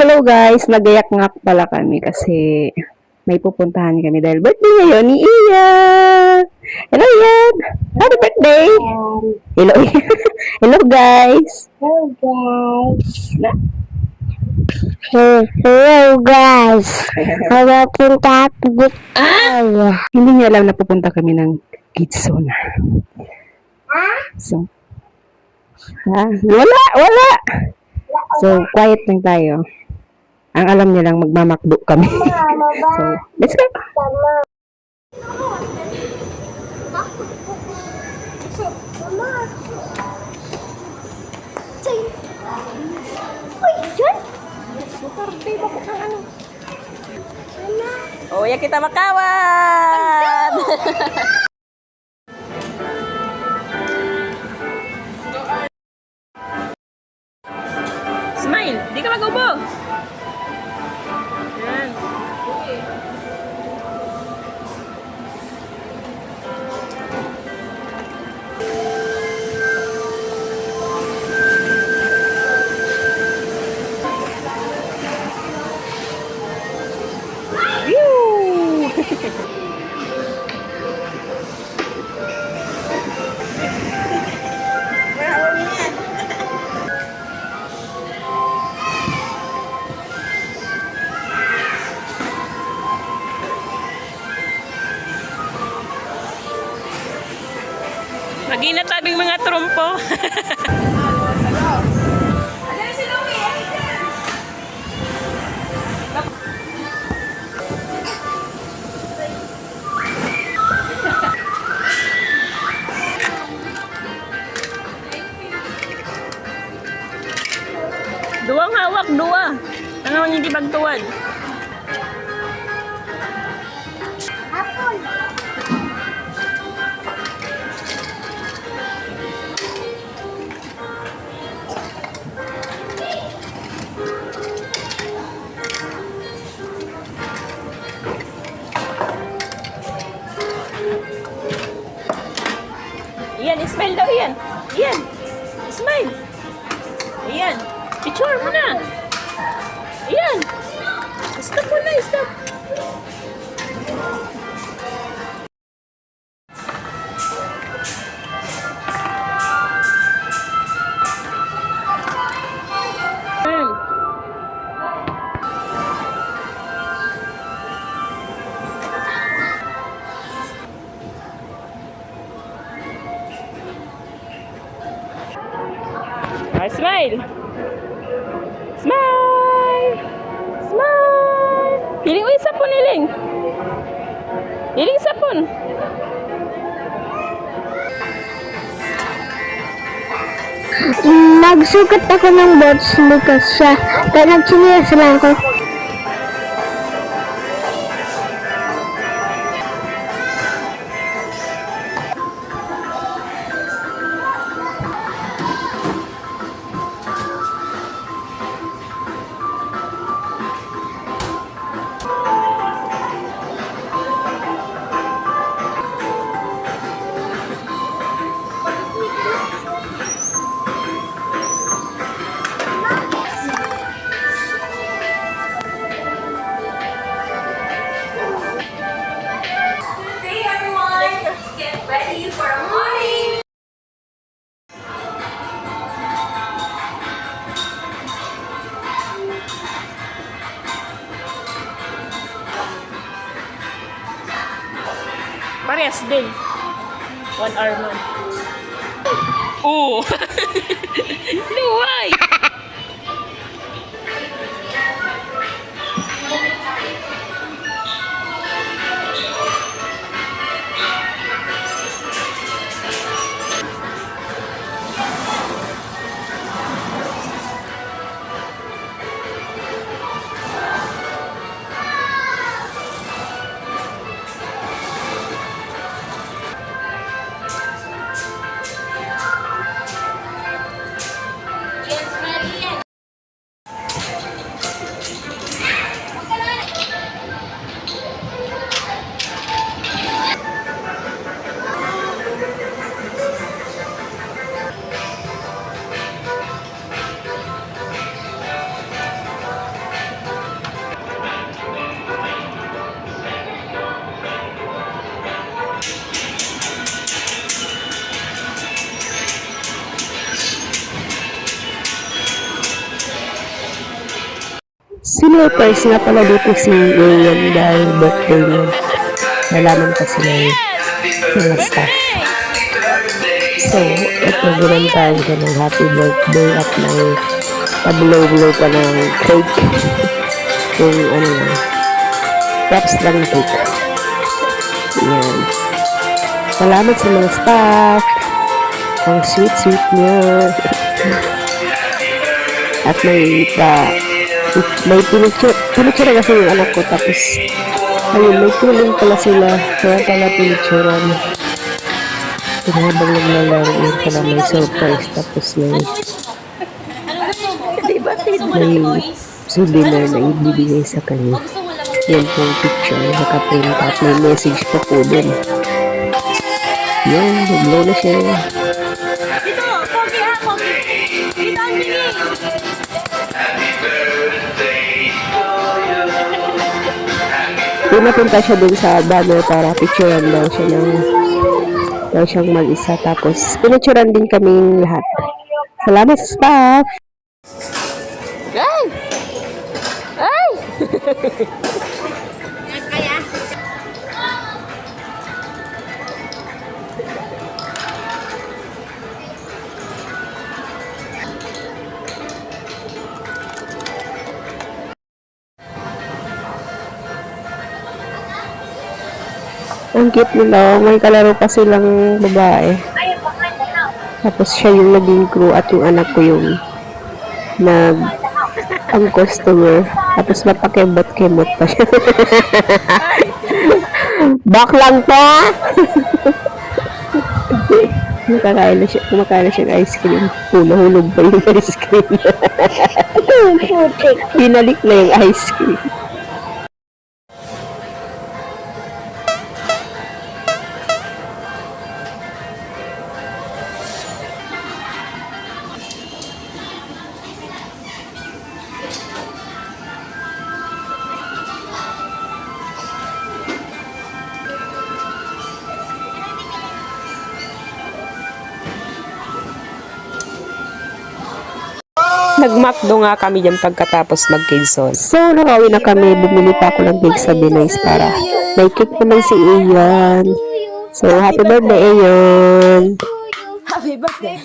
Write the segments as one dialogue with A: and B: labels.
A: hello guys. Nagayak-ngak pala kami kasi may pupuntahan kami dahil birthday ngayon ni Ian. Hello Ian! Happy birthday! Hello Ian. Hello guys!
B: Hello guys.
A: Na?
B: Hello guys. Pupunta ako dito.
A: Hindi niya alam na pupunta kami ng kids zone. So, wala! So, quiet lang tayo. Ang alam niya lang magmamakbo kami. So, let's go! Oh, ya kita makawan! Smile! Di ka mag-ubo! Yan. Mag-inat tabing mga trumpo. Duwang hawak, dua. Ano hindi bagtuan? Iyan, smile daw, Iyan. Iyan, smile. Iyan, picture mo na. Iyan, stop mo na, stop. Smile! Smile! Smile! Hiling, uy, sapon, hiling! Hiling, sapon!
B: Nagsukat ako ng bots bukas siya. Kaya nagsiniyas lang ako.
A: Parehas din. 1 hour man. Oh! Luway! Yes, ma'am. Sinurprise nga pala dito si Ian dahil birthday niya. Nalaman kasi na yung mga staff. So, ito ginantahan ka ng happy birthday at may pablow-blow pa ng cake. Yung ano lang, props lang na cake. Yan. Salamat sa mga staff. Ang sweet-sweet niya. At may pinicture kasi yung anak ko. Tapos, ayun, may tulong pala sila. Kaya pala pinicturean. Habang naglalaro yun pala may surprise. Tapos may souvenir na ibibigay sa kanya. Yan pong picture. Nakaprint at may message pa po din. Yan, naglow na siya.
C: Dito, Pogi ha, Pogi. Dito, Anthony.
A: Pinapunta siya dun sa banner para picturean daw siya ng daw siyang mag-isa. Tapos, pinicturean din kaming lahat. Salamat sa staff!
C: Ay! Ay! Kaya?
A: Ang cute nila. May kalaro pa silang babae. Tapos siya yung naging crew at yung anak ko yung ang customer. Tapos mapakemot-kemot pa siya. Back lang to! Kumakain na siya ng ice cream. Hulog pa yung ice cream. Binalik na yung ice cream. Nag-McDo nga kami dyan pagkatapos mag-Quezon. So, nakauwi na kami. Bumili pa ako ng cake sa Binay's para may cake naman si Ian. So, happy birthday, Ian!
C: Happy birthday!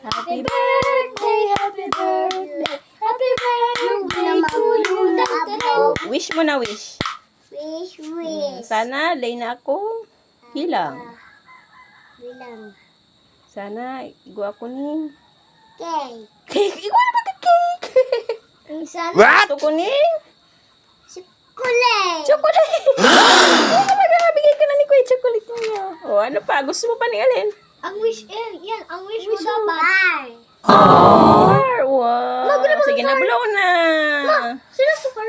C: Happy birthday, happy birthday, happy birthday to you. Wish mo na wish.
B: Wish.
C: Sana lay na ako bilang.
B: Bilang.
C: Sana igwa ko ni
B: Cake.
C: cake. Igwa na magka-cake.
B: Isa
C: Gusto ko ni
B: kulay.
C: chocolate. Oo, bigay ka na ni Kuya chocolate niya. O, ano pa? Gusto mo pa ni alin?
B: Ang wish, yan. Ang wish mo dapat.
C: Wow. Sige na, blow na.
B: Sino super?